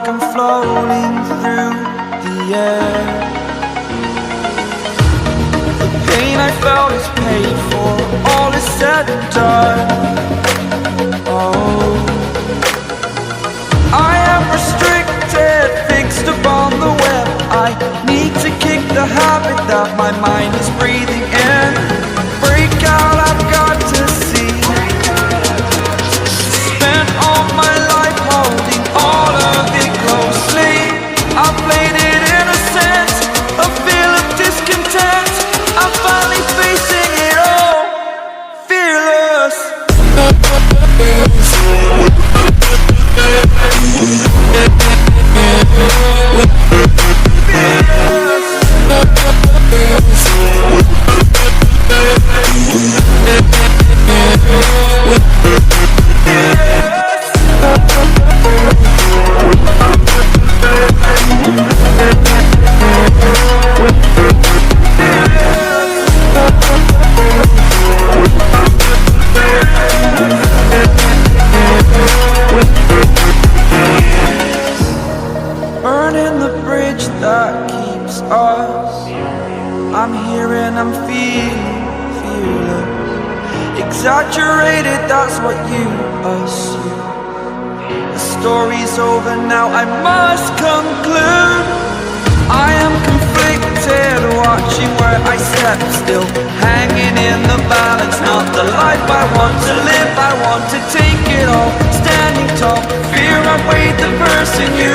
like I'm floating through the air. The pain I felt is paid for, all is said and done. Oh, I am restricted, fixed upon the web. I need to kick the habit that my mind is breathing in. Break out, I've got to see. Spent all my life holding all of it closely. I played it innocent, a feel of discontent. I'm finally facing it all, fearless. Burning the bridge that keeps us. I'm here and I'm feeling exaggerated, that's what you assume. The story's over now, I must conclude. I am conflicted, watching where I step still, hanging in the balance. Not the life I want to live, I want to take it all. Standing tall, fear I weighed the person you